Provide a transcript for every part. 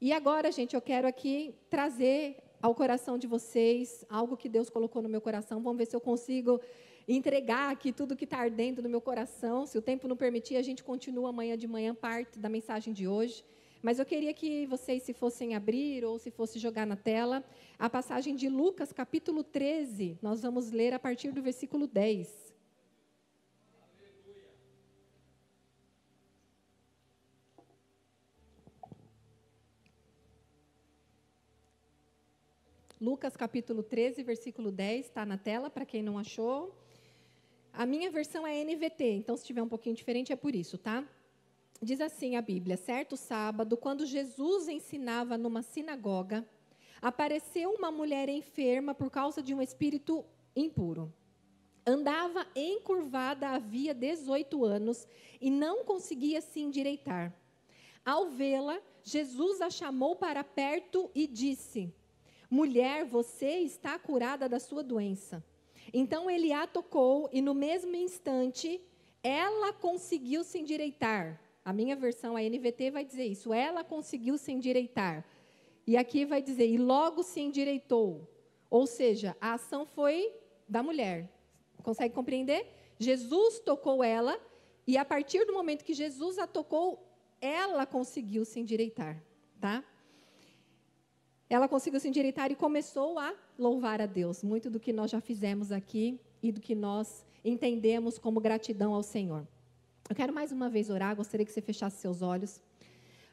E agora, gente, eu quero aqui trazer ao coração de vocês algo que Deus colocou no meu coração. Vamos ver se eu consigo entregar aqui tudo que está ardendo no meu coração. Se o tempo não permitir, a gente continua amanhã de manhã parte da mensagem de hoje. Mas eu queria que vocês, se fossem abrir ou se fosse jogar na tela, a passagem de Lucas, capítulo 13. Nós vamos ler a partir do versículo 10. Lucas capítulo 13, versículo 10, está na tela, para quem não achou. A minha versão é NVT, então se tiver um pouquinho diferente é por isso, tá? Diz assim a Bíblia: certo sábado, quando Jesus ensinava numa sinagoga, apareceu uma mulher enferma por causa de um espírito impuro. Andava encurvada havia 18 anos e não conseguia se endireitar. Ao vê-la, Jesus a chamou para perto e disse: mulher, você está curada da sua doença. Então ele a tocou e no mesmo instante ela conseguiu se endireitar. A minha versão, a NVT, vai dizer isso. Ela conseguiu se endireitar. E aqui vai dizer, e logo se endireitou. Ou seja, a ação foi da mulher. Consegue compreender? Jesus tocou ela e a partir do momento que Jesus a tocou, ela conseguiu se endireitar, tá? Ela conseguiu se endireitar e começou a louvar a Deus. Muito do que nós já fizemos aqui e do que nós entendemos como gratidão ao Senhor. Eu quero mais uma vez orar, gostaria que você fechasse seus olhos.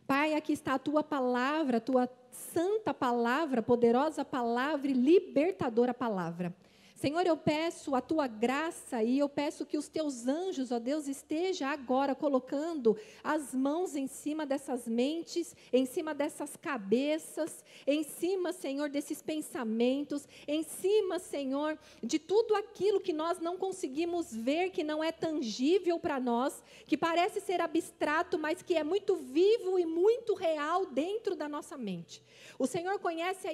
Pai, aqui está a tua palavra, a tua santa palavra, poderosa palavra e libertadora palavra. Senhor, eu peço a tua graça e eu peço que os teus anjos, ó Deus, esteja agora colocando as mãos em cima dessas mentes, em cima dessas cabeças, em cima, Senhor, desses pensamentos, em cima, Senhor, de tudo aquilo que nós não conseguimos ver, que não é tangível para nós, que parece ser abstrato, mas que é muito vivo e muito real dentro da nossa mente. O Senhor conhece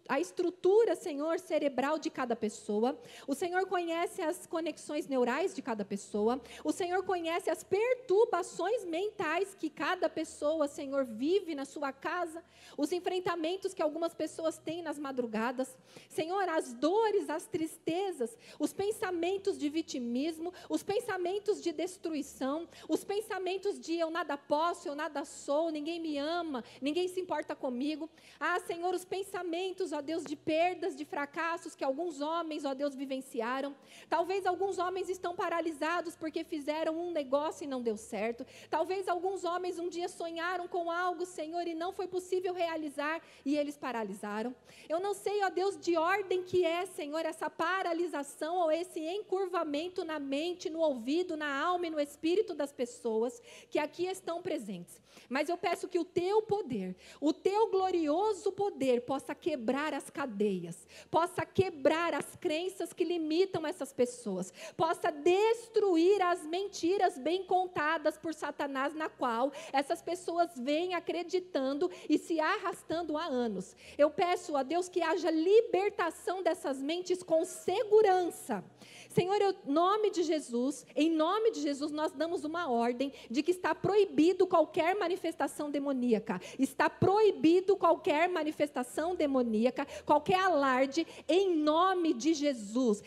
a estrutura, Senhor, cerebral de cada pessoa. O Senhor conhece as conexões neurais de cada pessoa. O Senhor conhece as perturbações mentais que cada pessoa, Senhor, vive na sua casa. Os enfrentamentos que algumas pessoas têm nas madrugadas. Senhor, as dores, as tristezas, os pensamentos de vitimismo, os pensamentos de destruição, os pensamentos de eu nada posso, eu nada sou, ninguém me ama, ninguém se importa comigo. Ah, Senhor, os pensamentos, ó Deus, de perdas, de fracassos que alguns homens, ó Deus, vivenciaram. Talvez alguns homens estão paralisados porque fizeram um negócio e não deu certo. Talvez alguns homens um dia sonharam com algo, Senhor, e não foi possível realizar e eles paralisaram. Eu não sei, ó Deus, de ordem que é, Senhor, essa paralisação ou esse encurvamento na mente, no ouvido, na alma e no espírito das pessoas que aqui estão presentes. Mas eu peço que o teu poder, o teu glorioso poder possa quebrar as cadeias, possa quebrar as crenças que limitam essas pessoas, possa destruir as mentiras bem contadas por Satanás, na qual essas pessoas vêm acreditando e se arrastando há anos. Eu peço a Deus que haja libertação dessas mentes com segurança. Senhor, em nome de Jesus, nós damos uma ordem de que está proibido qualquer manifestação demoníaca, está proibido qualquer manifestação demoníaca, qualquer alarde, em nome de Jesus,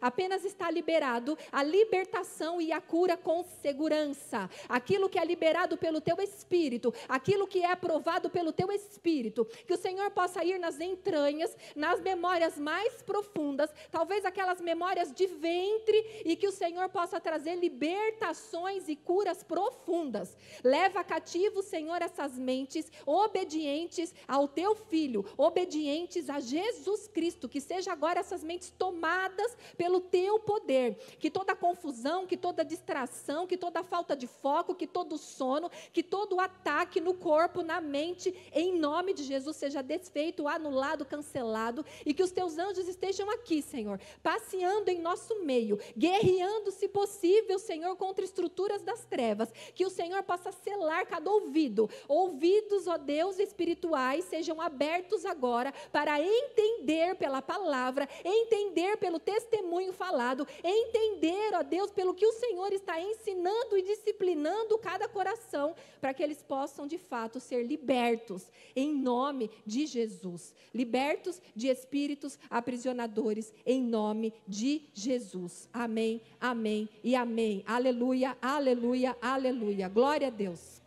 apenas está liberado a libertação e a cura com segurança, aquilo que é liberado pelo teu Espírito, aquilo que é aprovado pelo teu Espírito, que o Senhor possa ir nas entranhas, nas memórias mais profundas, talvez aquelas memórias de ventre, e que o Senhor possa trazer libertações e curas profundas. Leva cativo, Senhor, essas mentes obedientes ao teu Filho, obedientes a Jesus Cristo, que seja agora essas mentes tomadas pelo teu poder, que toda confusão, que toda distração, que toda falta de foco, que todo sono, que todo ataque no corpo, na mente, em nome de Jesus seja desfeito, anulado, cancelado, e que os teus anjos estejam aqui, Senhor, passeando em nosso meio, guerreando, se possível, Senhor, contra estruturas das trevas, que o Senhor possa selar cada ouvido, ouvidos, ó Deus, espirituais, sejam abertos agora para entender pela palavra, entender pelo testemunho falado, entender, ó Deus, pelo que o Senhor está ensinando e disciplinando cada coração, para que eles possam, de fato, ser libertos, em nome de Jesus. Libertos de espíritos aprisionadores, em nome de Jesus. Amém, amém e amém. Aleluia, aleluia, aleluia. Glória a Deus.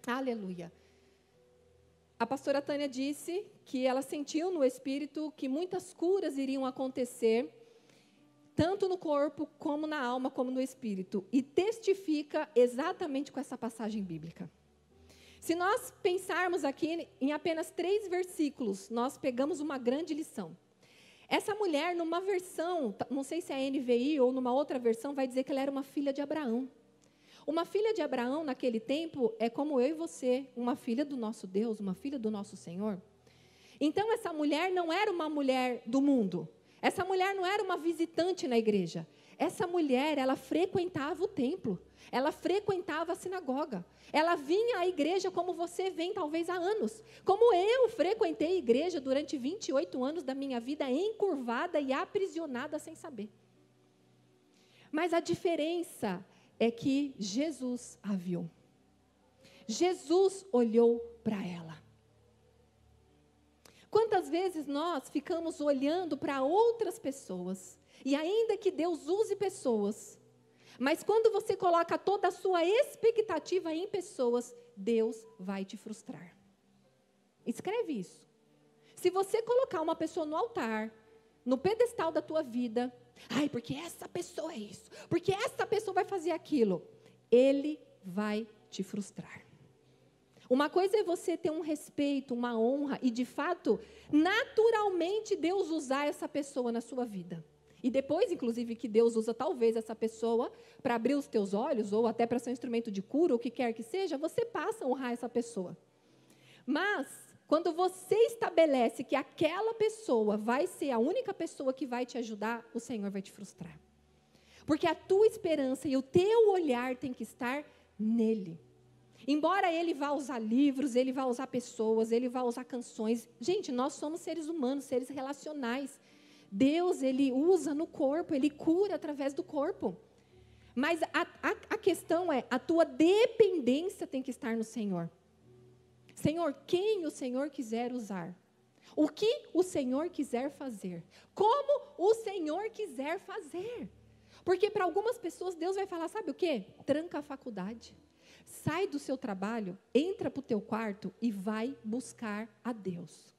Aleluia. A pastora Tânia disse que ela sentiu no espírito que muitas curas iriam acontecer, tanto no corpo, como na alma, como no espírito. E testifica exatamente com essa passagem bíblica. Se nós pensarmos aqui em apenas 3 versículos, nós pegamos uma grande lição. Essa mulher, numa versão, não sei se é a NVI ou numa outra versão, vai dizer que ela era uma filha de Abraão. Uma filha de Abraão, naquele tempo, é como eu e você, uma filha do nosso Deus, uma filha do nosso Senhor. Então, essa mulher não era uma mulher do mundo. Essa mulher não era uma visitante na igreja. Essa mulher, ela frequentava o templo. Ela frequentava a sinagoga. Ela vinha à igreja como você vem talvez há anos. Como eu frequentei a igreja durante 28 anos da minha vida, encurvada e aprisionada sem saber. Mas a diferença é que Jesus a viu. Jesus olhou para ela. Quantas vezes nós ficamos olhando para outras pessoas, e ainda que Deus use pessoas, mas quando você coloca toda a sua expectativa em pessoas, Deus vai te frustrar. Escreve isso. Se você colocar uma pessoa no altar, no pedestal da tua vida, ai, porque essa pessoa é isso, porque essa pessoa vai fazer aquilo, ele vai te frustrar. Uma coisa é você ter um respeito, uma honra, e de fato, naturalmente Deus usar essa pessoa na sua vida. E depois, inclusive, que Deus usa talvez essa pessoa para abrir os teus olhos, ou até para ser um instrumento de cura, ou o que quer que seja, você passa a honrar essa pessoa. Mas, quando você estabelece que aquela pessoa vai ser a única pessoa que vai te ajudar, o Senhor vai te frustrar. Porque a tua esperança e o teu olhar tem que estar nele. Embora ele vá usar livros, ele vá usar pessoas, ele vá usar canções. Gente, nós somos seres humanos, seres relacionais. Deus, ele usa no corpo, ele cura através do corpo. Mas a questão é, a tua dependência tem que estar no Senhor. Senhor, quem o Senhor quiser usar. O que o Senhor quiser fazer. Como o Senhor quiser fazer. Porque para algumas pessoas Deus vai falar, sabe o quê? Tranca a faculdade. Sai do seu trabalho, entra para o teu quarto e vai buscar a Deus.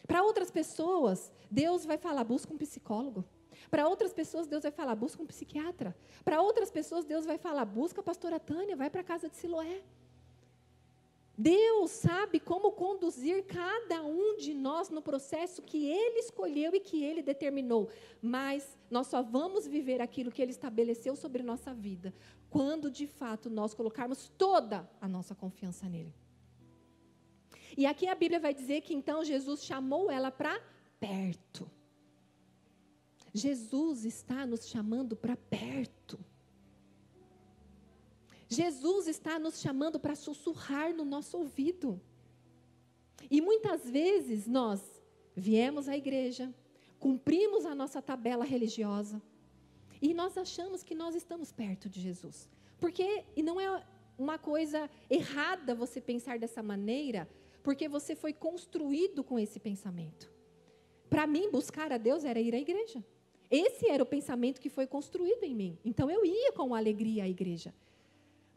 Para outras pessoas, Deus vai falar, busca um psicólogo. Para outras pessoas, Deus vai falar, busca um psiquiatra. Para outras pessoas, Deus vai falar, busca a pastora Tânia, vai para a casa de Siloé. Deus sabe como conduzir cada um de nós no processo que Ele escolheu e que Ele determinou. Mas nós só vamos viver aquilo que Ele estabeleceu sobre nossa vida quando, de fato, nós colocarmos toda a nossa confiança nele. E aqui a Bíblia vai dizer que, então, Jesus chamou ela para perto. Jesus está nos chamando para perto. Jesus está nos chamando para sussurrar no nosso ouvido. E muitas vezes nós viemos à igreja, cumprimos a nossa tabela religiosa, e nós achamos que nós estamos perto de Jesus. Porque, e não é uma coisa errada você pensar dessa maneira, porque você foi construído com esse pensamento. Para mim, buscar a Deus era ir à igreja. Esse era o pensamento que foi construído em mim. Então, eu ia com alegria à igreja.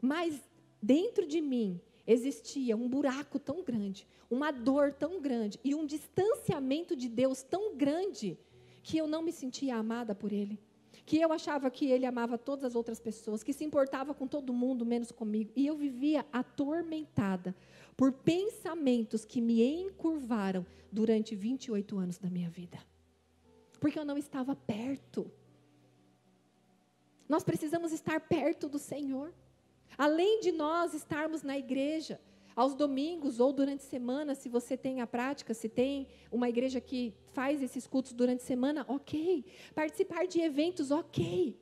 Mas, dentro de mim, existia um buraco tão grande, uma dor tão grande e um distanciamento de Deus tão grande, que eu não me sentia amada por Ele. Que eu achava que Ele amava todas as outras pessoas, que se importava com todo mundo, menos comigo. E eu vivia atormentada por pensamentos que me encurvaram durante 28 anos da minha vida. Porque eu não estava perto. Nós precisamos estar perto do Senhor. Além de nós estarmos na igreja, aos domingos ou durante a semana, se você tem a prática, se tem uma igreja que faz esses cultos durante a semana, ok. Participar de eventos, ok.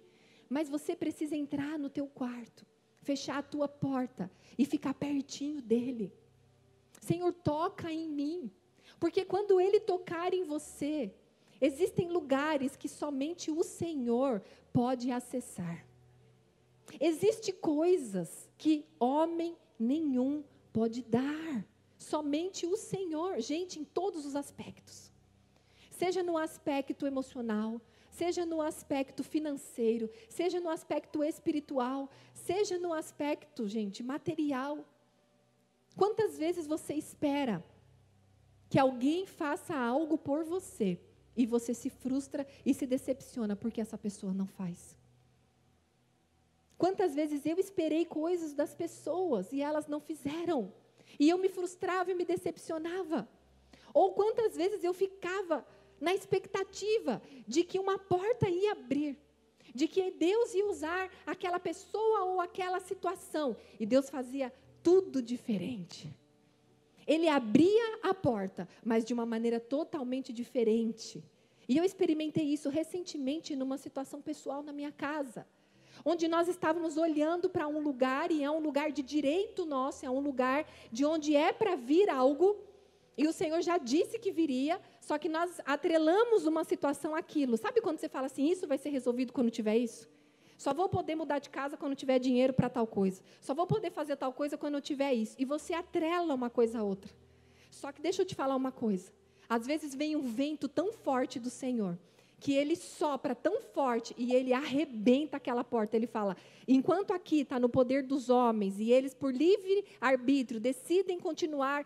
Mas você precisa entrar no teu quarto, fechar a tua porta e ficar pertinho dele. Senhor, toca em mim. Porque quando ele tocar em você, existem lugares que somente o Senhor pode acessar. Existem coisas que homem nenhum pode dar. Somente o Senhor, gente, em todos os aspectos. Seja no aspecto emocional, seja no aspecto financeiro, seja no aspecto espiritual, seja no aspecto, gente, material. Quantas vezes você espera que alguém faça algo por você e você se frustra e se decepciona porque essa pessoa não faz? Quantas vezes eu esperei coisas das pessoas e elas não fizeram? E eu me frustrava e me decepcionava. Ou quantas vezes eu ficava na expectativa de que uma porta ia abrir, de que Deus ia usar aquela pessoa ou aquela situação, e Deus fazia tudo diferente. Ele abria a porta, mas de uma maneira totalmente diferente. E eu experimentei isso recentemente numa situação pessoal na minha casa, onde nós estávamos olhando para um lugar, e é um lugar de direito nosso, é um lugar de onde é para vir algo, e o Senhor já disse que viria, só que nós atrelamos uma situação àquilo. Sabe quando você fala assim, isso vai ser resolvido quando tiver isso? Só vou poder mudar de casa quando tiver dinheiro para tal coisa. Só vou poder fazer tal coisa quando eu tiver isso. E você atrela uma coisa à outra. Só que deixa eu te falar uma coisa. Às vezes vem um vento tão forte do Senhor, que ele sopra tão forte e ele arrebenta aquela porta. Ele fala, enquanto aqui está no poder dos homens e eles por livre arbítrio decidem continuar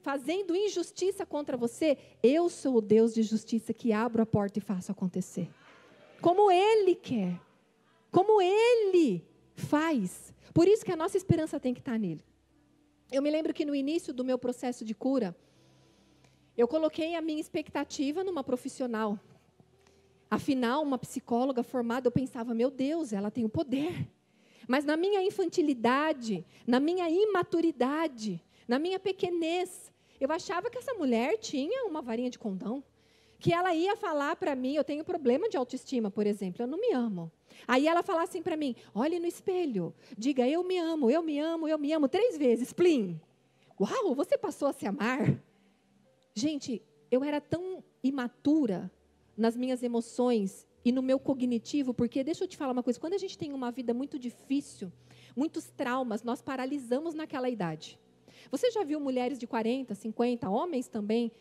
fazendo injustiça contra você, eu sou o Deus de justiça que abro a porta e faço acontecer. Como Ele quer. Como Ele faz. Por isso que a nossa esperança tem que estar nele. Eu me lembro que no início do meu processo de cura, eu coloquei a minha expectativa numa profissional. Afinal, uma psicóloga formada, eu pensava, meu Deus, ela tem o poder. Mas na minha infantilidade, na minha imaturidade, na minha pequenez, eu achava que essa mulher tinha uma varinha de condão, que ela ia falar para mim, eu tenho problema de autoestima, por exemplo, eu não me amo. Aí ela fala assim para mim, olhe no espelho, diga, eu me amo, eu me amo, eu me amo, 3 vezes, plim. Uau, você passou a se amar? Gente, eu era tão imatura nas minhas emoções e no meu cognitivo, porque deixa eu te falar uma coisa, quando a gente tem uma vida muito difícil, muitos traumas, nós paralisamos naquela idade. Você já viu mulheres de 40, 50, homens também,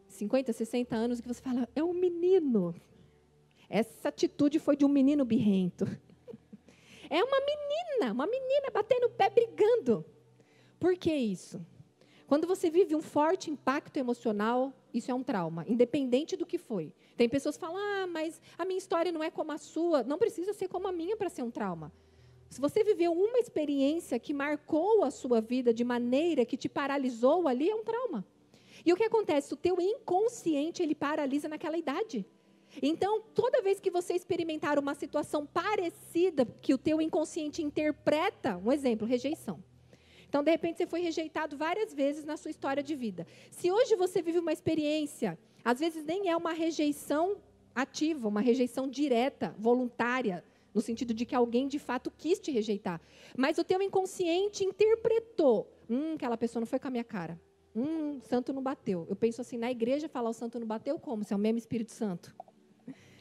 50, 60 anos, que você fala, é um menino. Essa atitude foi de um menino birrento. É uma menina batendo o pé, brigando. Por que isso? Quando você vive um forte impacto emocional, isso é um trauma, independente do que foi. Tem pessoas que falam, mas a minha história não é como a sua. Não precisa ser como a minha para ser um trauma. Se você viveu uma experiência que marcou a sua vida de maneira que te paralisou ali, é um trauma. E o que acontece? O teu inconsciente, ele paralisa naquela idade. Então, toda vez que você experimentar uma situação parecida, que o teu inconsciente interpreta, um exemplo, rejeição. Então, de repente, você foi rejeitado várias vezes na sua história de vida. Se hoje você vive uma experiência, às vezes nem é uma rejeição ativa, uma rejeição direta, voluntária, no sentido de que alguém de fato quis te rejeitar. Mas o teu inconsciente interpretou, aquela pessoa não foi com a minha cara. Santo não bateu. Eu penso assim, na igreja falar o santo não bateu como? Se é o mesmo Espírito Santo.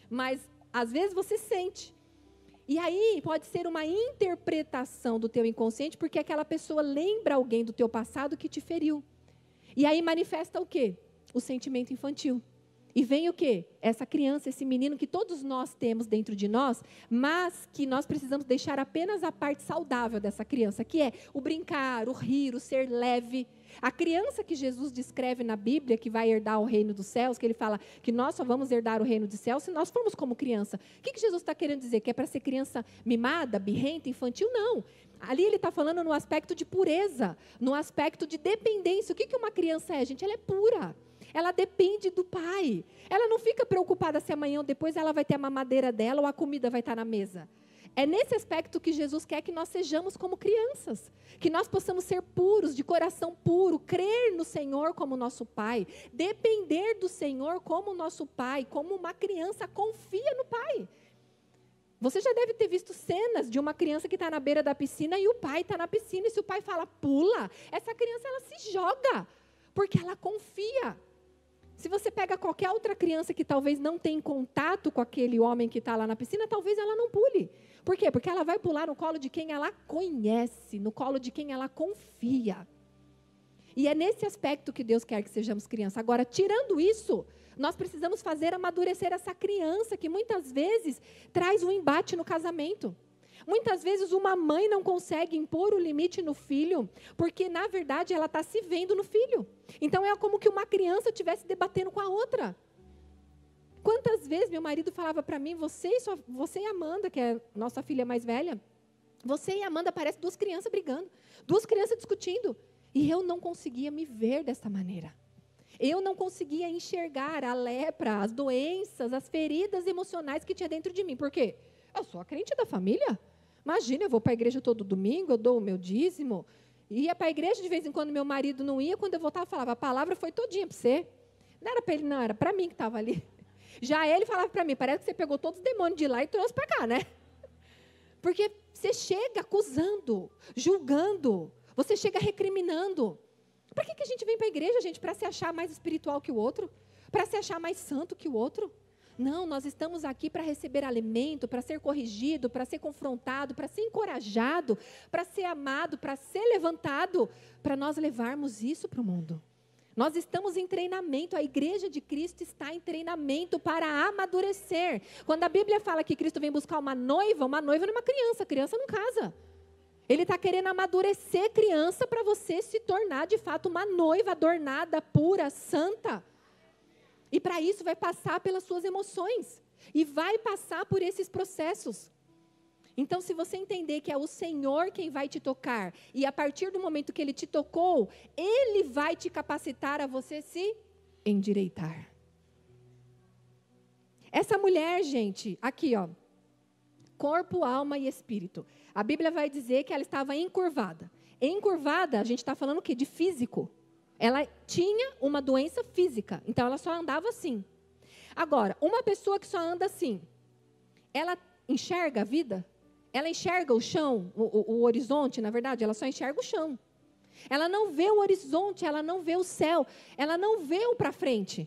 Mas, às vezes, você sente. E aí, pode ser uma interpretação do teu inconsciente, porque aquela pessoa lembra alguém do teu passado que te feriu. E aí manifesta o quê? O sentimento infantil. E vem o quê? Essa criança, esse menino que todos nós temos dentro de nós, mas que nós precisamos deixar apenas a parte saudável dessa criança, que é o brincar, o rir, o ser leve. A criança que Jesus descreve na Bíblia, que vai herdar o reino dos céus, que ele fala que nós só vamos herdar o reino dos céus se nós formos como criança. O que Jesus está querendo dizer? Que é para ser criança mimada, birrenta, infantil? Não. Ali ele está falando no aspecto de pureza, no aspecto de dependência. O que uma criança é, gente? Ela é pura. Ela depende do pai. Ela não fica preocupada se amanhã ou depois ela vai ter a mamadeira dela ou a comida vai estar na mesa. É nesse aspecto que Jesus quer que nós sejamos como crianças. Que nós possamos ser puros, de coração puro, crer no Senhor como nosso pai, depender do Senhor como nosso pai, como uma criança confia no pai. Você já deve ter visto cenas de uma criança que está na beira da piscina e o pai está na piscina. E se o pai fala, pula, essa criança ela se joga, porque ela confia. Se você pega qualquer outra criança que talvez não tenha contato com aquele homem que está lá na piscina, talvez ela não pule. Por quê? Porque ela vai pular no colo de quem ela conhece, no colo de quem ela confia. E é nesse aspecto que Deus quer que sejamos crianças. Agora, tirando isso, nós precisamos fazer amadurecer essa criança que muitas vezes traz um embate no casamento. Muitas vezes uma mãe não consegue impor o limite no filho, porque na verdade ela está se vendo no filho. Então é como que uma criança estivesse debatendo com a outra. Quantas vezes meu marido falava para mim, você e a Amanda, que é nossa filha mais velha, você e a Amanda parecem duas crianças brigando, duas crianças discutindo. E eu não conseguia me ver dessa maneira. Eu não conseguia enxergar a lepra, as doenças, as feridas emocionais que tinha dentro de mim. Por quê? Eu sou a crente da família. Imagina, eu vou para a igreja todo domingo, eu dou o meu dízimo. Ia para a igreja de vez em quando meu marido não ia, quando eu voltava, eu falava, a palavra foi todinha para você. Não era para ele, não, era para mim que estava ali. Já ele falava para mim, parece que você pegou todos os demônios de lá e trouxe para cá, né? Porque você chega acusando, julgando, você chega recriminando. Para que a gente vem para a igreja, gente? Para se achar mais espiritual que o outro? Para se achar mais santo que o outro? Não, nós estamos aqui para receber alimento, para ser corrigido, para ser confrontado, para ser encorajado, para ser amado, para ser levantado, para nós levarmos isso para o mundo. Nós estamos em treinamento, a igreja de Cristo está em treinamento para amadurecer. Quando a Bíblia fala que Cristo vem buscar uma noiva não é uma criança, criança não casa. Ele está querendo amadurecer criança para você se tornar de fato uma noiva adornada, pura, santa. E para isso vai passar pelas suas emoções. E vai passar por esses processos. Então, se você entender que é o Senhor quem vai te tocar, e a partir do momento que Ele te tocou, Ele vai te capacitar a você se endireitar. Essa mulher, gente, aqui, ó, corpo, alma e espírito. A Bíblia vai dizer que ela estava encurvada. Encurvada, a gente está falando o quê? De físico. Ela tinha uma doença física, então ela só andava assim. Agora, uma pessoa que só anda assim, ela enxerga a vida? Ela enxerga o chão, o horizonte, na verdade, ela só enxerga o chão. Ela não vê o horizonte, ela não vê o céu, ela não vê o para frente.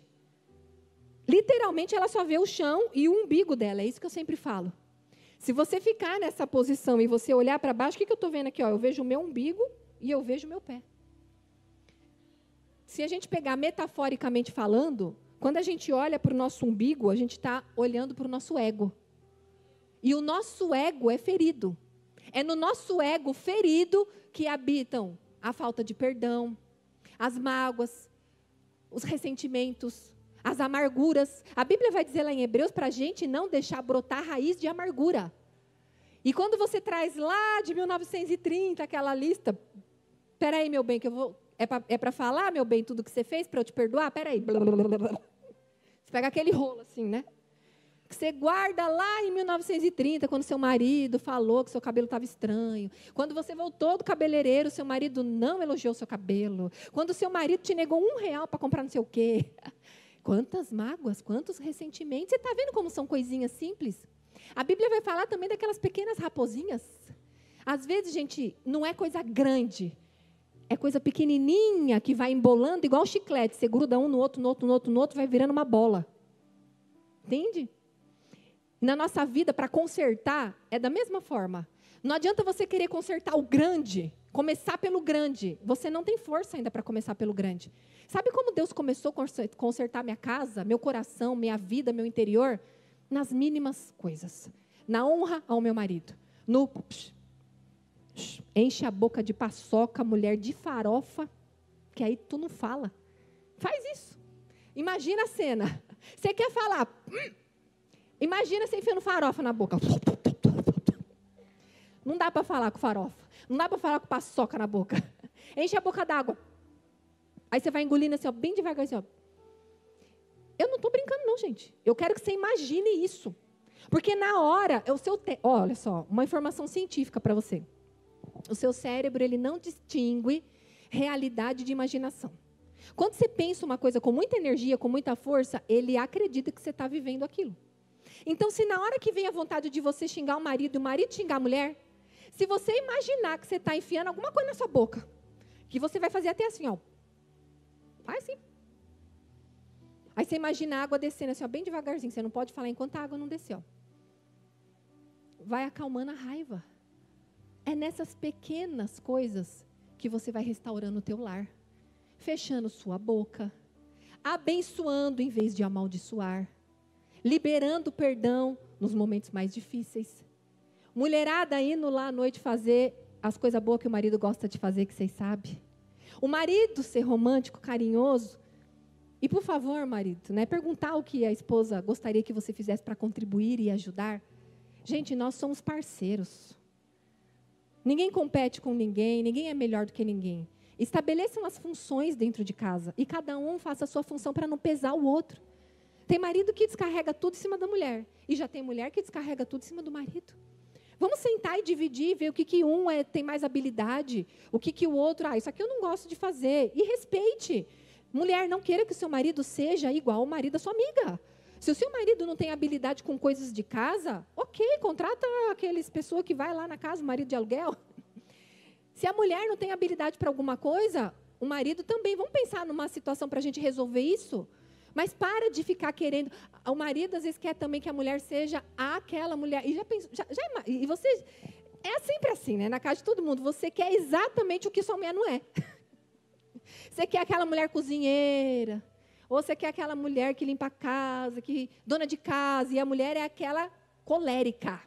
Literalmente, ela só vê o chão e o umbigo dela, é isso que eu sempre falo. Se você ficar nessa posição e você olhar para baixo, o que eu estou vendo aqui? Ó, eu vejo o meu umbigo e eu vejo o meu pé. Se a gente pegar metaforicamente falando, quando a gente olha para o nosso umbigo, a gente está olhando para o nosso ego. E o nosso ego é ferido. É no nosso ego ferido que habitam a falta de perdão, as mágoas, os ressentimentos, as amarguras. A Bíblia vai dizer lá em Hebreus para a gente não deixar brotar raiz de amargura. E quando você traz lá de 1930 aquela lista, peraí, meu bem, que eu vou... É para falar, meu bem, tudo que você fez para eu te perdoar? Peraí. Você pega aquele rolo assim, né? Que você guarda lá em 1930, quando seu marido falou que seu cabelo estava estranho. Quando você voltou do cabeleireiro, seu marido não elogiou seu cabelo. Quando seu marido te negou R$1 para comprar não sei o quê. Quantas mágoas, quantos ressentimentos. Você está vendo como são coisinhas simples? A Bíblia vai falar também daquelas pequenas raposinhas. Às vezes, gente, não é coisa grande. É coisa pequenininha que vai embolando, igual chiclete. Você gruda um no outro, no outro, no outro, no outro, vai virando uma bola. Entende? Na nossa vida, para consertar, é da mesma forma. Não adianta você querer consertar o grande, começar pelo grande. Você não tem força ainda para começar pelo grande. Sabe como Deus começou a consertar minha casa, meu coração, minha vida, meu interior? Nas mínimas coisas. Na honra ao meu marido. No... enche a boca de paçoca, mulher de farofa, que aí tu não fala. Faz isso. Imagina a cena. Você quer falar... Imagina você enfiando farofa na boca. Não dá para falar com farofa. Não dá para falar com paçoca na boca. Enche a boca d'água. Aí você vai engolindo assim, ó, bem devagar. Assim, ó. Eu não estou brincando não, gente. Eu quero que você imagine isso. Porque na hora, olha só, uma informação científica para você. O seu cérebro, ele não distingue realidade de imaginação. Quando você pensa uma coisa com muita energia, com muita força, ele acredita que você está vivendo aquilo. Então, se na hora que vem a vontade de você xingar o marido xingar a mulher, se você imaginar que você está enfiando alguma coisa na sua boca, que você vai fazer até assim, ó. Faz assim. Aí você imagina a água descendo assim, ó, bem devagarzinho. Você não pode falar enquanto a água não desceu. Vai acalmando a raiva. É nessas pequenas coisas que você vai restaurando o teu lar. Fechando sua boca. Abençoando em vez de amaldiçoar. Liberando perdão nos momentos mais difíceis. Mulherada indo lá à noite fazer as coisas boas que o marido gosta de fazer, que vocês sabem. O marido ser romântico, carinhoso. E, por favor, marido, né, perguntar o que a esposa gostaria que você fizesse para contribuir e ajudar. Gente, nós somos parceiros. Ninguém compete com ninguém, ninguém é melhor do que ninguém. Estabeleçam as funções dentro de casa e cada um faça a sua função para não pesar o outro. Tem marido que descarrega tudo em cima da mulher e já tem mulher que descarrega tudo em cima do marido. Vamos sentar e dividir e ver o que um tem mais habilidade, o que o outro, isso aqui eu não gosto de fazer. E respeite. Mulher, não queira que o seu marido seja igual ao marido da sua amiga. Se o seu marido não tem habilidade com coisas de casa, ok, contrata aqueles pessoas que vai lá na casa, o marido de aluguel. Se a mulher não tem habilidade para alguma coisa, o marido também. Vamos pensar numa situação para a gente resolver isso? Mas para de ficar querendo. O marido às vezes quer também que a mulher seja aquela mulher. E já pensou, e você é sempre assim, né? Na casa de todo mundo, você quer exatamente o que sua mulher não é. Você quer aquela mulher cozinheira, ou você quer aquela mulher que limpa a casa, que dona de casa, e a mulher é aquela colérica,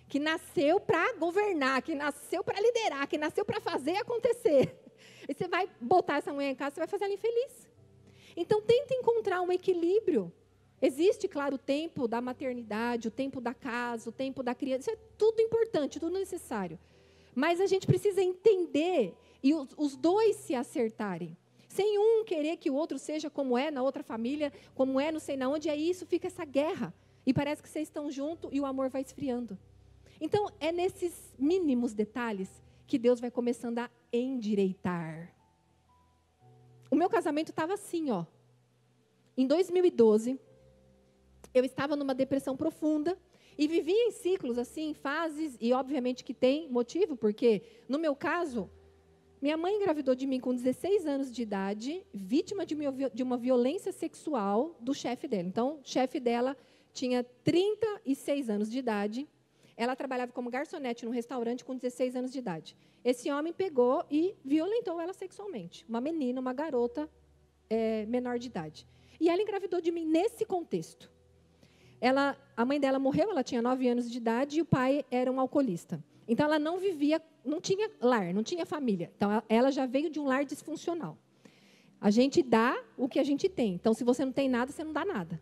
que nasceu para governar, que nasceu para liderar, que nasceu para fazer acontecer. E você vai botar essa mulher em casa, você vai fazer ela infeliz. Então, tenta encontrar um equilíbrio. Existe, claro, o tempo da maternidade, o tempo da casa, o tempo da criança. Isso é tudo importante, tudo necessário. Mas a gente precisa entender e os dois se acertarem. Sem um querer que o outro seja como é na outra família, como é não sei na onde, aí isso fica essa guerra. E parece que vocês estão juntos e o amor vai esfriando. Então, é nesses mínimos detalhes que Deus vai começando a endireitar. O meu casamento estava assim, ó. Em 2012, eu estava numa depressão profunda e vivia em ciclos, assim, fases, e obviamente que tem motivo, porque, no meu caso, minha mãe engravidou de mim com 16 anos de idade, vítima de uma violência sexual do chefe dela. Então, o chefe dela tinha 36 anos de idade, ela trabalhava como garçonete num restaurante com 16 anos de idade. Esse homem pegou e violentou ela sexualmente. Uma menina, uma garota menor de idade. E ela engravidou de mim nesse contexto. A mãe dela morreu, ela tinha 9 anos de idade e o pai era um alcoolista. Então, ela não vivia, não tinha lar, não tinha família. Então, ela já veio de um lar disfuncional. A gente dá o que a gente tem. Então, se você não tem nada, você não dá nada.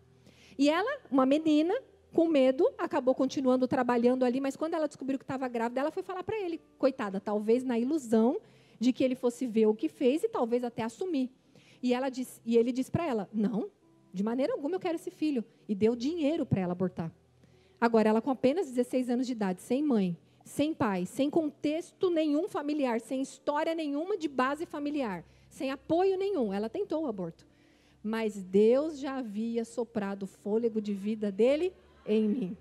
E ela, uma menina, com medo, acabou continuando trabalhando ali, mas quando ela descobriu que estava grávida, ela foi falar para ele, coitada, talvez na ilusão de que ele fosse ver o que fez e talvez até assumir. E ele disse para ela, não, de maneira alguma eu quero esse filho. E deu dinheiro para ela abortar. Agora, ela com apenas 16 anos de idade, sem mãe, sem pai, sem contexto nenhum familiar, sem história nenhuma de base familiar, sem apoio nenhum, ela tentou o aborto. Mas Deus já havia soprado o fôlego de vida dele em mim.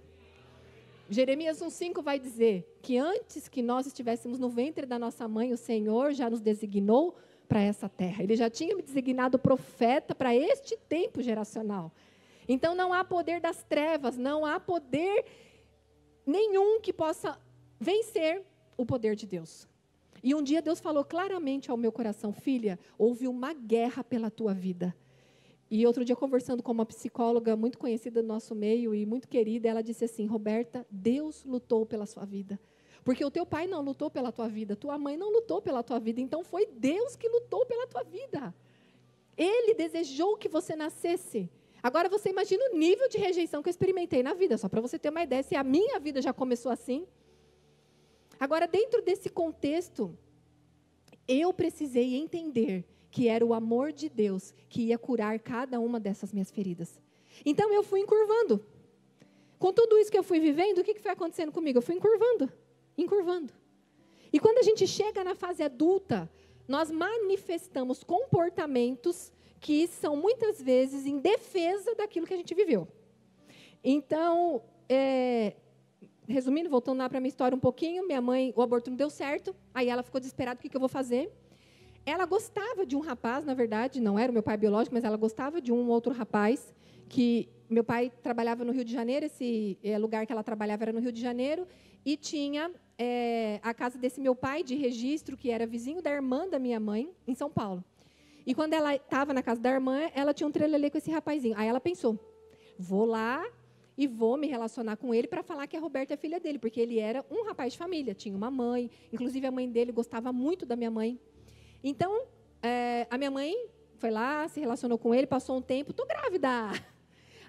Jeremias 1,5 vai dizer que antes que nós estivéssemos no ventre da nossa mãe, o Senhor já nos designou para essa terra. Ele já tinha me designado profeta para este tempo geracional. Então, não há poder das trevas, não há poder nenhum que possa vencer o poder de Deus. E um dia Deus falou claramente ao meu coração, filha, houve uma guerra pela tua vida. E outro dia, conversando com uma psicóloga muito conhecida do nosso meio e muito querida, ela disse assim, Roberta, Deus lutou pela sua vida. Porque o teu pai não lutou pela tua vida, tua mãe não lutou pela tua vida, então foi Deus que lutou pela tua vida. Ele desejou que você nascesse. Agora você imagina o nível de rejeição que eu experimentei na vida, só para você ter uma ideia, se a minha vida já começou assim. Agora, dentro desse contexto, eu precisei entender que era o amor de Deus que ia curar cada uma dessas minhas feridas. Então, eu fui encurvando. Com tudo isso que eu fui vivendo, o que foi acontecendo comigo? Eu fui encurvando. E quando a gente chega na fase adulta, nós manifestamos comportamentos que são muitas vezes em defesa daquilo que a gente viveu. Então, resumindo, voltando lá para a minha história um pouquinho, minha mãe, o aborto não deu certo, aí ela ficou desesperada, o que eu vou fazer? Ela gostava de um rapaz, na verdade, não era o meu pai biológico, mas ela gostava de um outro rapaz, que meu pai trabalhava no Rio de Janeiro, esse lugar que ela trabalhava era no Rio de Janeiro, e tinha a casa desse meu pai, de registro, que era vizinho da irmã da minha mãe, em São Paulo. E quando ela estava na casa da irmã, ela tinha um trelelê com esse rapazinho. Aí ela pensou, vou lá e vou me relacionar com ele para falar que a Roberta é filha dele, porque ele era um rapaz de família, tinha uma mãe, inclusive a mãe dele gostava muito da minha mãe. Então, a minha mãe foi lá, se relacionou com ele, passou um tempo, estou grávida.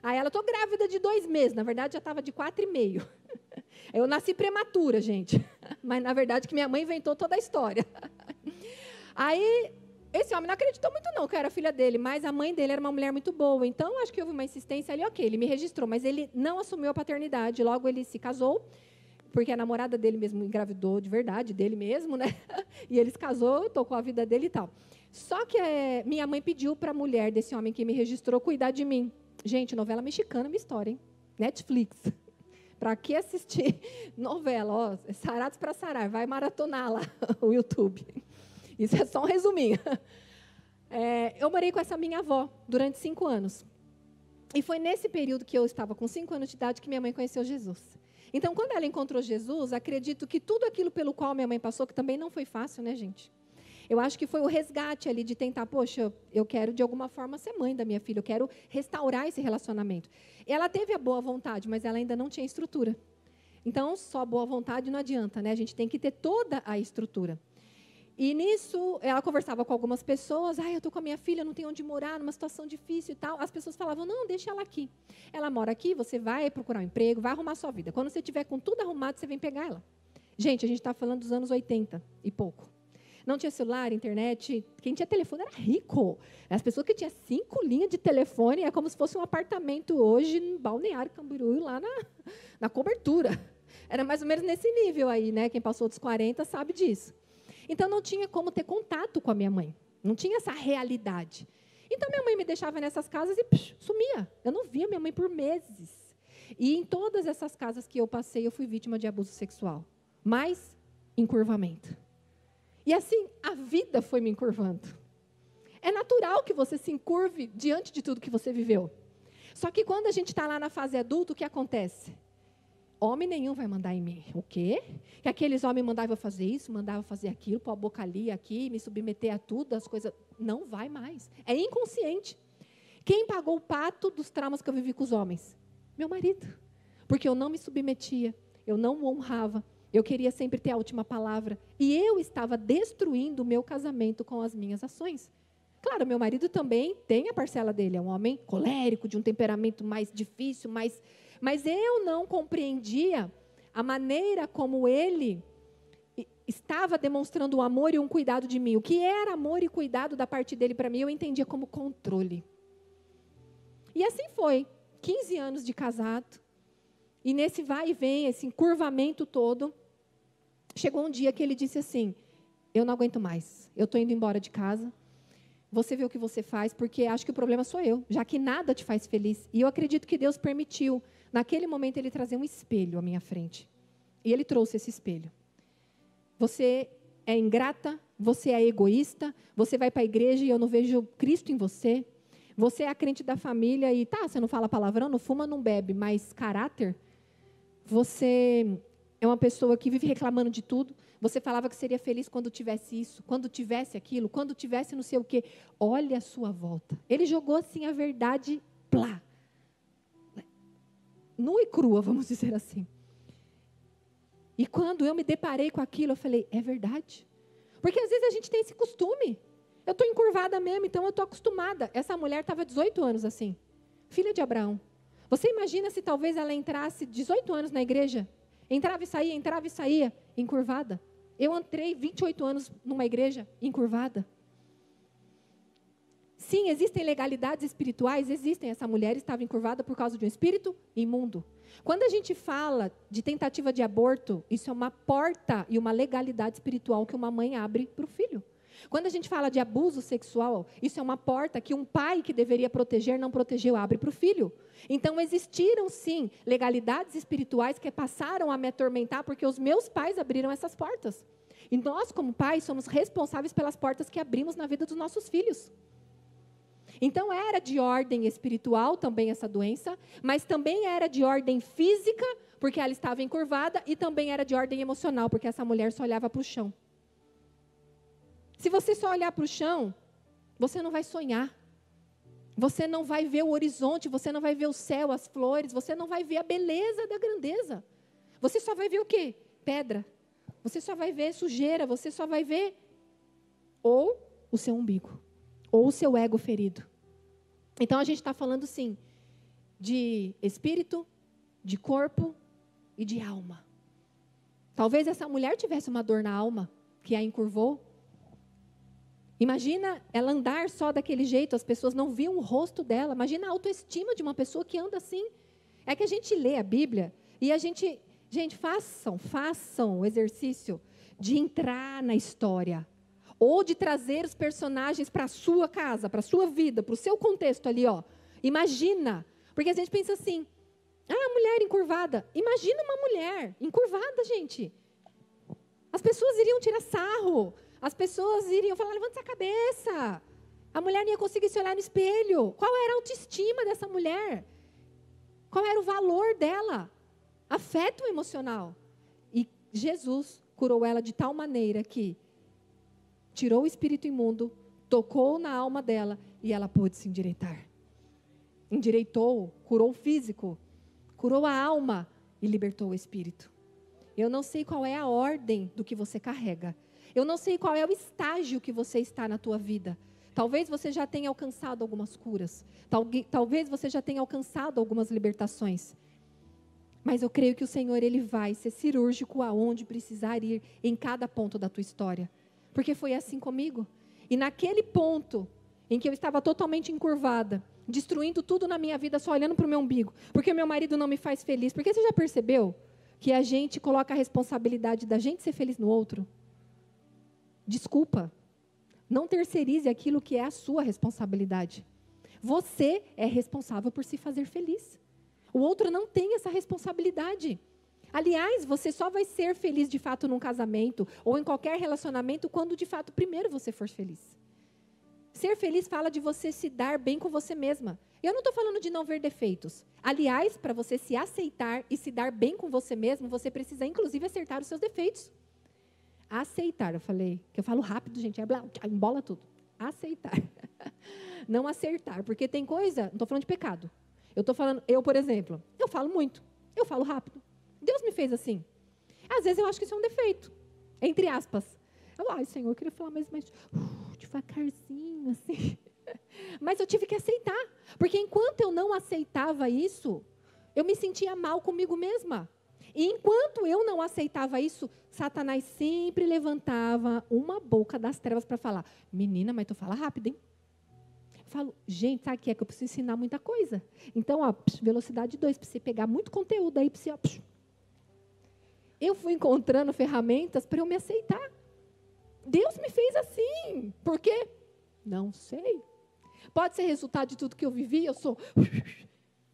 Aí ela, estou grávida de 2 meses, na verdade já estava de 4,5. Eu nasci prematura, gente, mas na verdade que minha mãe inventou toda a história. Aí, esse homem não acreditou muito não que eu era filha dele, mas a mãe dele era uma mulher muito boa, então acho que houve uma insistência ali, ok, ele me registrou, mas ele não assumiu a paternidade, logo ele se casou, porque a namorada dele mesmo engravidou de verdade, dele mesmo, né? E ele se casou, tocou a vida dele e tal. Só que minha mãe pediu para a mulher desse homem que me registrou cuidar de mim. Gente, novela mexicana, minha história, hein? Netflix. Para que assistir novela? Ó, Sarados para Sarar, vai maratonar lá o YouTube. Isso é só um resuminho. Eu morei com essa minha avó durante 5 anos. E foi nesse período que eu estava com 5 anos de idade que minha mãe conheceu Jesus. Então, quando ela encontrou Jesus, acredito que tudo aquilo pelo qual minha mãe passou, que também não foi fácil, né, gente? Eu acho que foi o resgate ali de tentar, poxa, eu quero de alguma forma ser mãe da minha filha, eu quero restaurar esse relacionamento. Ela teve a boa vontade, mas ela ainda não tinha estrutura. Então, só boa vontade não adianta, né? A gente tem que ter toda a estrutura. E nisso, ela conversava com algumas pessoas, eu estou com a minha filha, não tenho onde morar, numa situação difícil e tal. As pessoas falavam, não, deixa ela aqui. Ela mora aqui, você vai procurar um emprego, vai arrumar a sua vida. Quando você tiver com tudo arrumado, você vem pegar ela. Gente, a gente está falando dos anos 80 e pouco. Não tinha celular, internet, quem tinha telefone era rico. As pessoas que tinham 5 linhas de telefone, é como se fosse um apartamento hoje em Balneário Camboriú, lá na cobertura. Era mais ou menos nesse nível aí, né? Quem passou dos 40 sabe disso. Então, não tinha como ter contato com a minha mãe. Não tinha essa realidade. Então, minha mãe me deixava nessas casas e sumia. Eu não via minha mãe por meses. E em todas essas casas que eu passei, eu fui vítima de abuso sexual. Mas, encurvamento. E assim, a vida foi me encurvando. É natural que você se encurve diante de tudo que você viveu. Só que quando a gente está lá na fase adulta, o que acontece? Homem nenhum vai mandar em mim. O quê? Que aqueles homens mandavam fazer isso, mandavam fazer aquilo, pôr a boca ali, aqui, me submeter a tudo, as coisas. Não vai mais. É inconsciente. Quem pagou o pato dos traumas que eu vivi com os homens? Meu marido. Porque eu não me submetia, eu não o honrava, eu queria sempre ter a última palavra. E eu estava destruindo o meu casamento com as minhas ações. Claro, meu marido também tem a parcela dele, é um homem colérico, de um temperamento mais difícil, mas eu não compreendia a maneira como ele estava demonstrando um amor e um cuidado de mim. O que era amor e cuidado da parte dele para mim, eu entendia como controle. E assim foi, 15 anos de casado, e nesse vai e vem, esse encurvamento todo, chegou um dia que ele disse assim, eu não aguento mais, eu estou indo embora de casa, você vê o que você faz, porque acho que o problema sou eu, já que nada te faz feliz. E eu acredito que Deus permitiu, naquele momento, ele trazer um espelho à minha frente. E ele trouxe esse espelho. Você é ingrata, você é egoísta, você vai para a igreja e eu não vejo Cristo em você. Você é a crente da família e, você não fala palavrão, não fuma, não bebe, mas caráter, você é uma pessoa que vive reclamando de tudo. Você falava que seria feliz quando tivesse isso, quando tivesse aquilo, quando tivesse não sei o quê. Olha a sua volta. Ele jogou assim a verdade, plá. Nua e crua, vamos dizer assim. E quando eu me deparei com aquilo, eu falei, é verdade. Porque às vezes a gente tem esse costume. Eu estou encurvada mesmo, então eu estou acostumada. Essa mulher estava 18 anos assim, filha de Abraão. Você imagina se talvez ela entrasse 18 anos na igreja? Entrava e saía, encurvada. Eu entrei 28 anos numa igreja encurvada. Sim, existem legalidades espirituais, existem. Essa mulher estava encurvada por causa de um espírito imundo. Quando a gente fala de tentativa de aborto, isso é uma porta e uma legalidade espiritual que uma mãe abre para o filho. Quando a gente fala de abuso sexual, isso é uma porta que um pai que deveria proteger, não protegeu, abre para o filho. Então, existiram, sim, legalidades espirituais que passaram a me atormentar, porque os meus pais abriram essas portas. E nós, como pais, somos responsáveis pelas portas que abrimos na vida dos nossos filhos. Então, era de ordem espiritual também essa doença, mas também era de ordem física, porque ela estava encurvada, e também era de ordem emocional, porque essa mulher só olhava para o chão. Se você só olhar para o chão, você não vai sonhar. Você não vai ver o horizonte, você não vai ver o céu, as flores, você não vai ver a beleza da grandeza. Você só vai ver o quê? Pedra. Você só vai ver sujeira, você só vai ver ou o seu umbigo, ou o seu ego ferido. Então, a gente está falando, sim, de espírito, de corpo e de alma. Talvez essa mulher tivesse uma dor na alma, que a encurvou. Imagina ela andar só daquele jeito, as pessoas não viam o rosto dela. Imagina a autoestima de uma pessoa que anda assim. É que a gente lê a Bíblia e a gente, façam o exercício de entrar na história. Ou de trazer os personagens para a sua casa, para a sua vida, para o seu contexto ali, ó. Imagina. Porque a gente pensa assim, mulher encurvada. Imagina uma mulher encurvada, gente. As pessoas iriam tirar sarro. As pessoas iriam falar, levanta essa cabeça. A mulher não ia conseguir se olhar no espelho. Qual era a autoestima dessa mulher? Qual era o valor dela? Afeto emocional. E Jesus curou ela de tal maneira que tirou o espírito imundo, tocou na alma dela e ela pôde se endireitar. Endireitou, curou o físico, curou a alma e libertou o espírito. Eu não sei qual é a ordem do que você carrega. Eu não sei qual é o estágio que você está na tua vida. Talvez você já tenha alcançado algumas curas. Talvez você já tenha alcançado algumas libertações. Mas eu creio que o Senhor, Ele vai ser cirúrgico aonde precisar ir em cada ponto da tua história. Porque foi assim comigo. E naquele ponto em que eu estava totalmente encurvada, destruindo tudo na minha vida, só olhando para o meu umbigo, porque meu marido não me faz feliz. Porque você já percebeu que a gente coloca a responsabilidade da gente ser feliz no outro? Desculpa, não terceirize aquilo que é a sua responsabilidade. Você é responsável por se fazer feliz. O outro não tem essa responsabilidade. Aliás, você só vai ser feliz de fato num casamento ou em qualquer relacionamento quando de fato primeiro você for feliz. Ser feliz fala de você se dar bem com você mesma. Eu não estou falando de não ver defeitos. Aliás, para você se aceitar e se dar bem com você mesmo, você precisa inclusive acertar os seus defeitos. Aceitar, eu falo rápido, gente, embola tudo. Aceitar. Não acertar, porque tem coisa, não estou falando de pecado. Eu estou falando, por exemplo, eu falo muito, eu falo rápido. Deus me fez assim. Às vezes eu acho que isso é um defeito, entre aspas. Senhor, eu queria falar mais devagarzinho, assim. Mas eu tive que aceitar, porque enquanto eu não aceitava isso, eu me sentia mal comigo mesma. E enquanto eu não aceitava isso, Satanás sempre levantava uma boca das trevas para falar, menina, mas tu fala rápido, hein? Eu falo, gente, sabe o que é que eu preciso ensinar muita coisa? Então, velocidade 2, para você pegar muito conteúdo aí, para você, Eu fui encontrando ferramentas para eu me aceitar. Deus me fez assim. Por quê? Não sei. Pode ser resultado de tudo que eu vivi,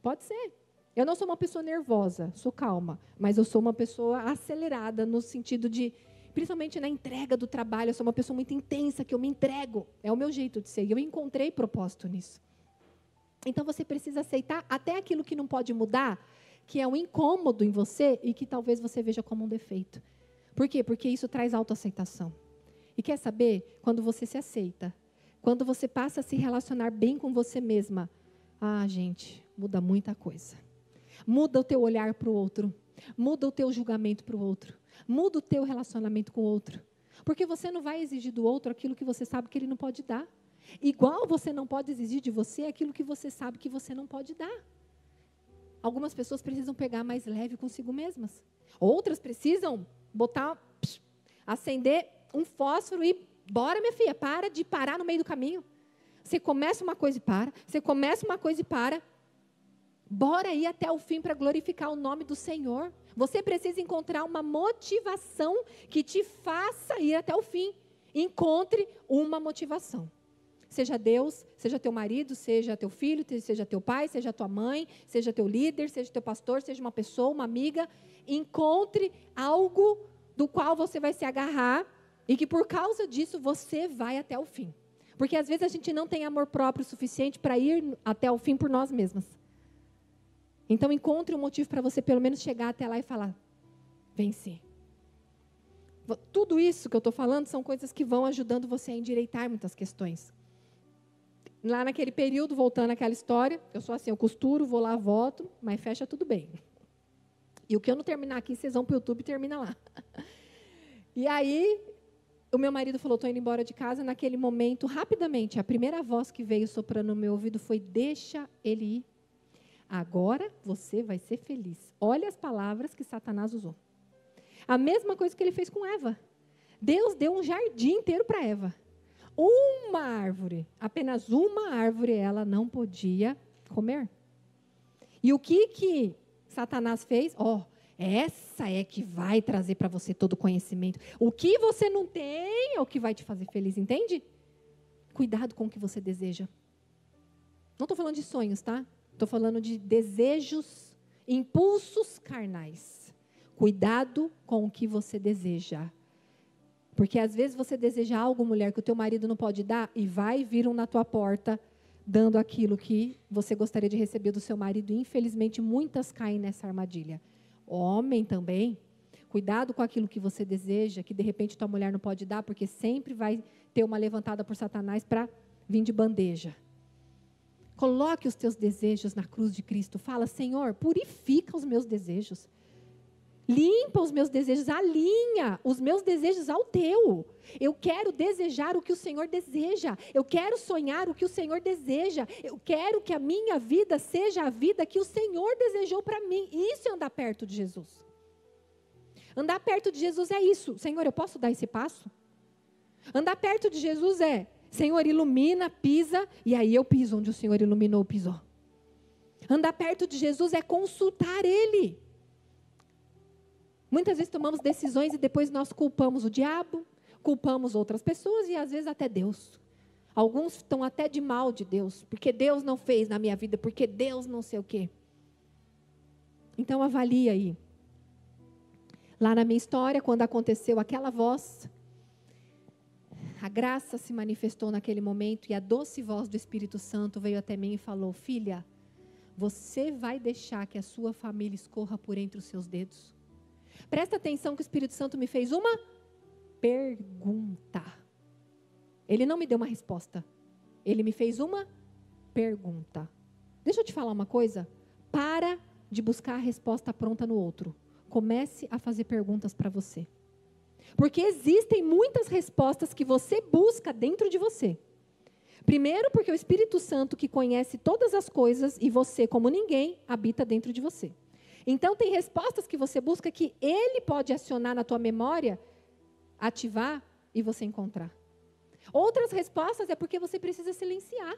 Pode ser. Eu não sou uma pessoa nervosa, sou calma, mas eu sou uma pessoa acelerada no sentido de, principalmente na entrega do trabalho, eu sou uma pessoa muito intensa, que eu me entrego. É o meu jeito de ser, e eu encontrei propósito nisso. Então, você precisa aceitar até aquilo que não pode mudar, que é um incômodo em você e que talvez você veja como um defeito. Por quê? Porque isso traz autoaceitação. E quer saber? Quando você se aceita, quando você passa a se relacionar bem com você mesma, gente, muda muita coisa. Muda o teu olhar para o outro. Muda o teu julgamento para o outro. Muda o teu relacionamento com o outro. Porque você não vai exigir do outro aquilo que você sabe que ele não pode dar. Igual você não pode exigir de você aquilo que você sabe que você não pode dar. Algumas pessoas precisam pegar mais leve consigo mesmas. Outras precisam acender um fósforo e bora, minha filha, para de parar no meio do caminho. Você começa uma coisa e para. Você começa uma coisa e para. Bora ir até o fim para glorificar o nome do Senhor. Você precisa encontrar uma motivação que te faça ir até o fim. encontre uma motivação. Seja Deus, seja teu marido, seja teu filho, seja teu pai, seja tua mãe, seja teu líder, seja teu pastor, seja uma pessoa, uma amiga. Encontre algo do qual você vai se agarrar e que por causa disso você vai até o fim. Porque às vezes a gente não tem amor próprio suficiente para ir até o fim por nós mesmas. Então encontre um motivo para você pelo menos chegar até lá e falar, venci. Tudo isso que eu estou falando são coisas que vão ajudando você a endireitar muitas questões. Lá naquele período, voltando àquela história, eu sou assim, eu costuro, vou lá, volto, mas fecha tudo bem. E o que eu não terminar aqui, vocês vão para o YouTube e termina lá. E aí, o meu marido falou, estou indo embora de casa. Naquele momento, rapidamente, a primeira voz que veio soprando no meu ouvido foi, deixa ele ir. Agora você vai ser feliz. Olha as palavras que Satanás usou. A mesma coisa que ele fez com Eva. Deus deu um jardim inteiro para Eva. Uma árvore, apenas uma árvore ela não podia comer. E o que Satanás fez? Essa é que vai trazer para você todo o conhecimento. O que você não tem é o que vai te fazer feliz, entende? Cuidado com o que você deseja. Não estou falando de sonhos, tá? Estou falando de desejos, impulsos carnais. Cuidado com o que você deseja. Porque às vezes você deseja algo, mulher, que o teu marido não pode dar, e vai vir um na tua porta, dando aquilo que você gostaria de receber do seu marido. E, infelizmente, muitas caem nessa armadilha. Homem também, cuidado com aquilo que você deseja, que de repente tua mulher não pode dar, porque sempre vai ter uma levantada por Satanás para vir de bandeja. Coloque os teus desejos na cruz de Cristo. Fala, Senhor, purifica os meus desejos. Limpa os meus desejos, alinha os meus desejos ao teu. Eu quero desejar o que o Senhor deseja. Eu quero sonhar o que o Senhor deseja. Eu quero que a minha vida seja a vida que o Senhor desejou para mim. Isso é andar perto de Jesus. Andar perto de Jesus é isso. Senhor, eu posso dar esse passo? Andar perto de Jesus é, Senhor, ilumina, pisa, e aí eu piso onde o Senhor iluminou, pisou. Andar perto de Jesus é consultar Ele. Muitas vezes tomamos decisões e depois nós culpamos o diabo, culpamos outras pessoas e às vezes até Deus. Alguns estão até de mal de Deus, porque Deus não fez na minha vida, porque Deus não sei o quê. Então avalie aí. Lá na minha história, quando aconteceu aquela voz, a graça se manifestou naquele momento e a doce voz do Espírito Santo veio até mim e falou, filha, você vai deixar que a sua família escorra por entre os seus dedos? Presta atenção que o Espírito Santo me fez uma pergunta. Ele não me deu uma resposta. Ele me fez uma pergunta. Deixa eu te falar uma coisa. Para de buscar a resposta pronta no outro. Comece a fazer perguntas para você. Porque existem muitas respostas que você busca dentro de você. Primeiro, porque o Espírito Santo, que conhece todas as coisas, e você, como ninguém, habita dentro de você. Então, tem respostas que você busca que Ele pode acionar na tua memória, ativar e você encontrar. Outras respostas é porque você precisa silenciar.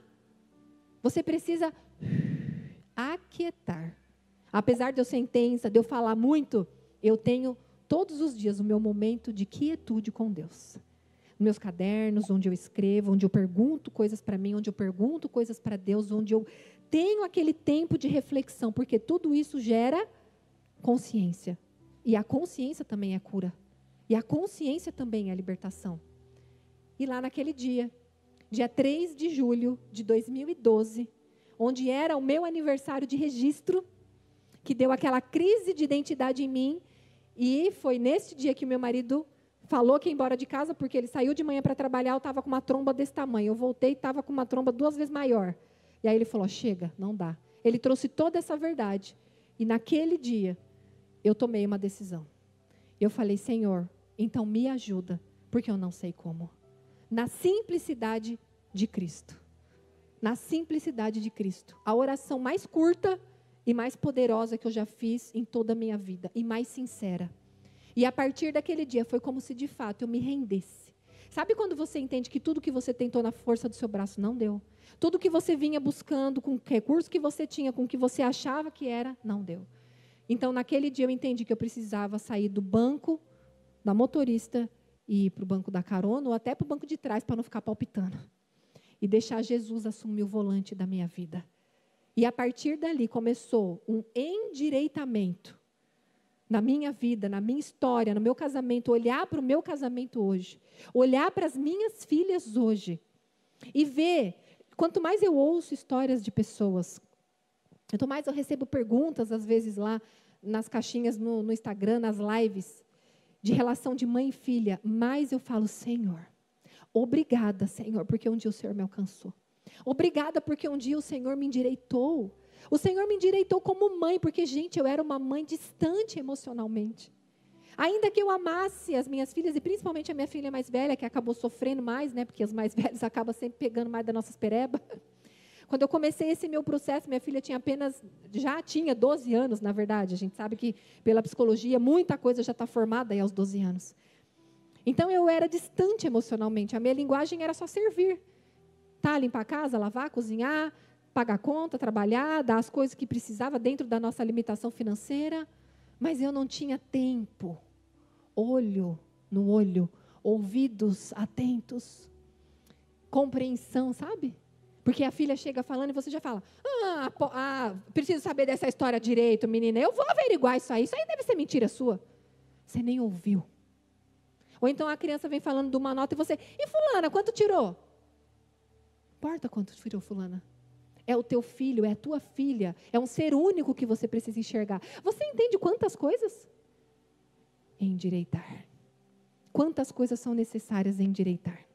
Você precisa aquietar. Apesar de eu ser intensa, de eu falar muito, eu tenho todos os dias o meu momento de quietude com Deus. Meus cadernos, onde eu escrevo, onde eu pergunto coisas para mim, onde eu pergunto coisas para Deus, onde eu tenho aquele tempo de reflexão, porque tudo isso gera consciência. E a consciência também é cura. E a consciência também é libertação. E lá naquele dia 3 de julho de 2012, onde era o meu aniversário de registro, que deu aquela crise de identidade em mim, e foi nesse dia que o meu marido falou que ia embora de casa, porque ele saiu de manhã para trabalhar, eu estava com uma tromba desse tamanho. Eu voltei e estava com uma tromba 2 vezes maior. E aí ele falou, chega, não dá. Ele trouxe toda essa verdade. E naquele dia, eu tomei uma decisão. Eu falei, Senhor, então me ajuda, porque eu não sei como. Na simplicidade de Cristo. Na simplicidade de Cristo. A oração mais curta e mais poderosa que eu já fiz em toda a minha vida. E mais sincera. E a partir daquele dia, foi como se de fato eu me rendesse. Sabe quando você entende que tudo que você tentou na força do seu braço não deu? Tudo que você vinha buscando, com o recurso que você tinha, com o que você achava que era, não deu. Então, naquele dia eu entendi que eu precisava sair do banco da motorista e ir para o banco da carona ou até para o banco de trás para não ficar palpitando. E deixar Jesus assumir o volante da minha vida. E a partir dali começou um endireitamento na minha vida, na minha história, no meu casamento, olhar para o meu casamento hoje, olhar para as minhas filhas hoje e ver, quanto mais eu ouço histórias de pessoas, quanto mais eu recebo perguntas, às vezes lá nas caixinhas no Instagram, nas lives, de relação de mãe e filha, mais eu falo, Senhor, obrigada, Senhor, porque um dia o Senhor me alcançou. Obrigada porque um dia o Senhor me endireitou. O Senhor me endireitou como mãe, porque, gente, eu era uma mãe distante emocionalmente. Ainda que eu amasse as minhas filhas, e principalmente a minha filha mais velha, que acabou sofrendo mais, né, porque os mais velhos acabam sempre pegando mais da nossa pereba. Quando eu comecei esse meu processo, minha filha já tinha 12 anos, na verdade. A gente sabe que, pela psicologia, muita coisa já está formada aí aos 12 anos. Então, eu era distante emocionalmente. A minha linguagem era só servir. Tá, limpar a casa, lavar, cozinhar, pagar conta, trabalhar, dar as coisas que precisava dentro da nossa limitação financeira. Mas eu não tinha tempo. Olho no olho, ouvidos atentos, compreensão, sabe? Porque a filha chega falando e você já fala, preciso saber dessa história direito, menina, eu vou averiguar isso aí deve ser mentira sua. Você nem ouviu. Ou então a criança vem falando de uma nota e você, e fulana, quanto tirou? Não importa quanto tirou fulana. É o teu filho, é a tua filha, é um ser único que você precisa enxergar. Você entende quantas coisas? Endireitar. Quantas coisas são necessárias endireitar?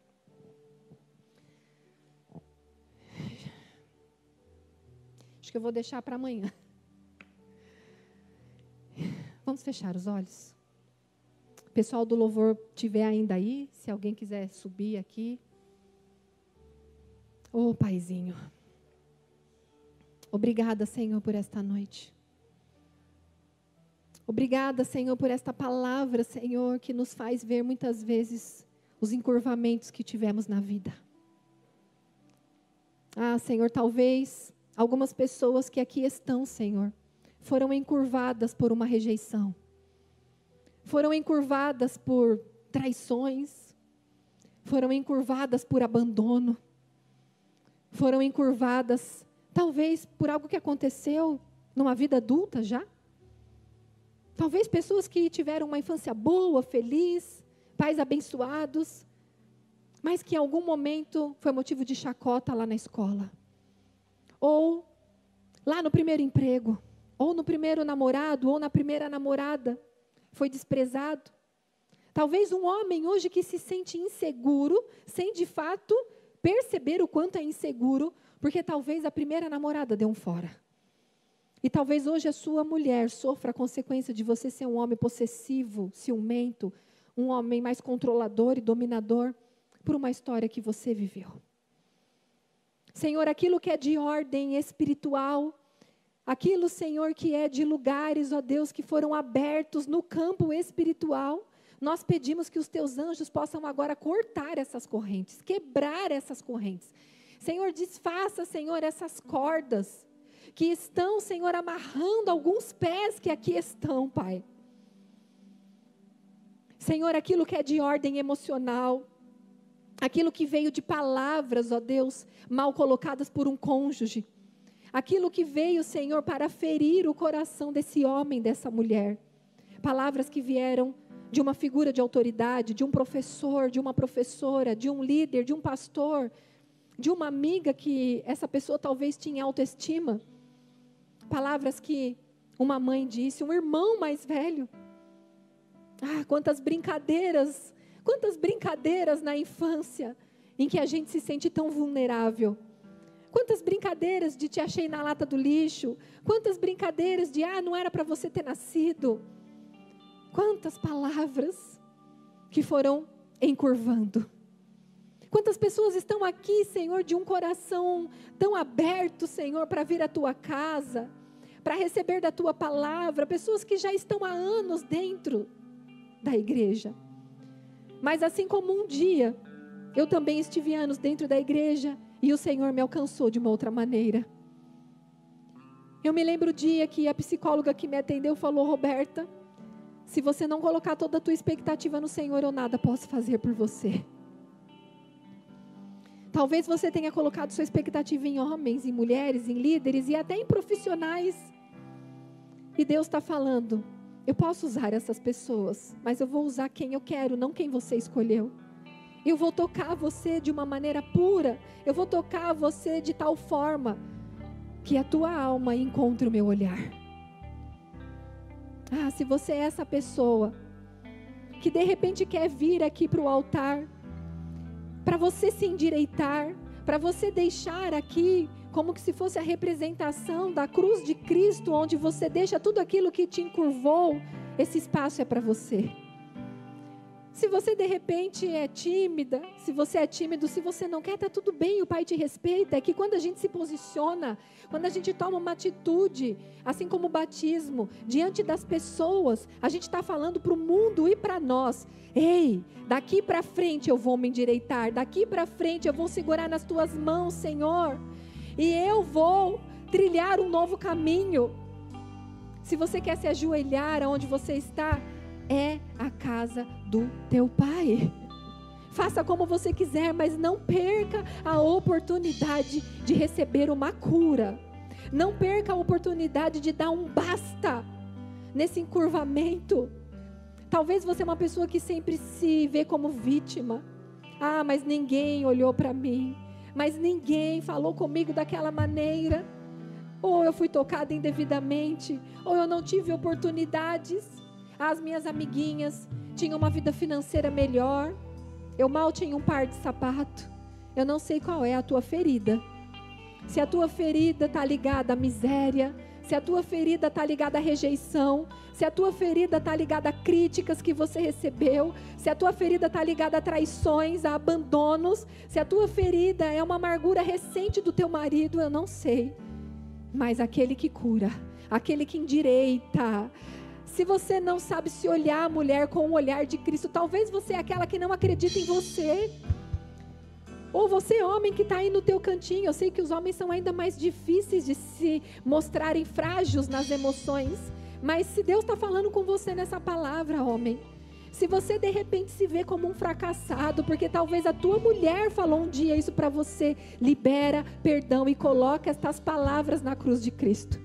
Acho que eu vou deixar para amanhã. Vamos fechar os olhos? O pessoal do louvor estiver ainda aí, se alguém quiser subir aqui. Ô, Paizinho. Obrigada, Senhor, por esta noite. Obrigada, Senhor, por esta palavra, Senhor, que nos faz ver muitas vezes os encurvamentos que tivemos na vida. Senhor, talvez algumas pessoas que aqui estão, Senhor, foram encurvadas por uma rejeição. Foram encurvadas por traições. Foram encurvadas por abandono. Foram encurvadas, talvez, por algo que aconteceu numa vida adulta já. Talvez pessoas que tiveram uma infância boa, feliz, pais abençoados, mas que em algum momento foi motivo de chacota lá na escola. Ou lá no primeiro emprego, ou no primeiro namorado, ou na primeira namorada, foi desprezado. Talvez um homem hoje que se sente inseguro, sem de fato perceber o quanto é inseguro, porque talvez a primeira namorada deu um fora. E talvez hoje a sua mulher sofra a consequência de você ser um homem possessivo, ciumento, um homem mais controlador e dominador, por uma história que você viveu. Senhor, aquilo que é de ordem espiritual, aquilo, Senhor, que é de lugares, ó Deus, que foram abertos no campo espiritual, nós pedimos que os teus anjos possam agora cortar essas correntes, quebrar essas correntes. Senhor, desfaça, Senhor, essas cordas que estão, Senhor, amarrando alguns pés que aqui estão, Pai. Senhor, aquilo que é de ordem emocional, aquilo que veio de palavras, ó Deus, mal colocadas por um cônjuge, aquilo que veio, Senhor, para ferir o coração desse homem, dessa mulher, palavras que vieram de uma figura de autoridade, de um professor, de uma professora, de um líder, de um pastor, de uma amiga que essa pessoa talvez tinha autoestima, palavras que uma mãe disse, um irmão mais velho. Quantas brincadeiras na infância em que a gente se sente tão vulnerável. Quantas brincadeiras de te achei na lata do lixo, quantas brincadeiras de não era para você ter nascido. Quantas palavras que foram encurvando. Quantas pessoas estão aqui, Senhor, de um coração tão aberto, Senhor, para vir à tua casa, para receber da tua palavra, pessoas que já estão há anos dentro da igreja. Mas assim como um dia, eu também estive anos dentro da igreja e o Senhor me alcançou de uma outra maneira. Eu me lembro o dia que a psicóloga que me atendeu falou, Roberta, Se você não colocar toda a tua expectativa no Senhor, eu nada posso fazer por você. Talvez você tenha colocado sua expectativa em homens, em mulheres, em líderes e até em profissionais. E Deus está falando, eu posso usar essas pessoas, mas eu vou usar quem eu quero, não quem você escolheu. Eu vou tocar você de uma maneira pura, eu vou tocar você de tal forma que a tua alma encontre o meu olhar. Ah, se você é essa pessoa que de repente quer vir aqui para o altar, para você se endireitar, para você deixar aqui como que se fosse a representação da cruz de Cristo, onde você deixa tudo aquilo que te encurvou, esse espaço é para você. Se você de repente é tímida, se você é tímido, se você não quer, está tudo bem, o Pai te respeita. É que quando a gente se posiciona, quando a gente toma uma atitude, assim como o batismo, diante das pessoas, a gente está falando para o mundo e para nós. Ei, daqui para frente eu vou me endireitar, daqui para frente eu vou segurar nas tuas mãos, Senhor, e eu vou trilhar um novo caminho. Se você quer se ajoelhar aonde você está, é a casa do teu Pai. Faça como você quiser, mas não perca a oportunidade de receber uma cura. Não perca a oportunidade de dar um basta nesse encurvamento. Talvez você é uma pessoa que sempre se vê como vítima. Ah, mas ninguém olhou para mim. Mas ninguém falou comigo daquela maneira. Ou eu fui tocada indevidamente. Ou eu não tive oportunidades. As minhas amiguinhas tinham uma vida financeira melhor. Eu mal tinha um par de sapato. Eu não sei qual é a tua ferida. Se a tua ferida está ligada à miséria, se a tua ferida está ligada à rejeição, se a tua ferida está ligada a críticas que você recebeu, se a tua ferida está ligada a traições, a abandonos, se a tua ferida é uma amargura recente do teu marido, eu não sei. Mas aquele que cura, aquele que endireita. Se você não sabe se olhar a mulher com o olhar de Cristo, talvez você é aquela que não acredita em você. Ou você, homem, que está aí no teu cantinho. Eu sei que os homens são ainda mais difíceis de se mostrarem frágeis nas emoções. Mas se Deus está falando com você nessa palavra, homem, se você de repente se vê como um fracassado, porque talvez a tua mulher falou um dia isso para você, libera perdão e coloca estas palavras na cruz de Cristo.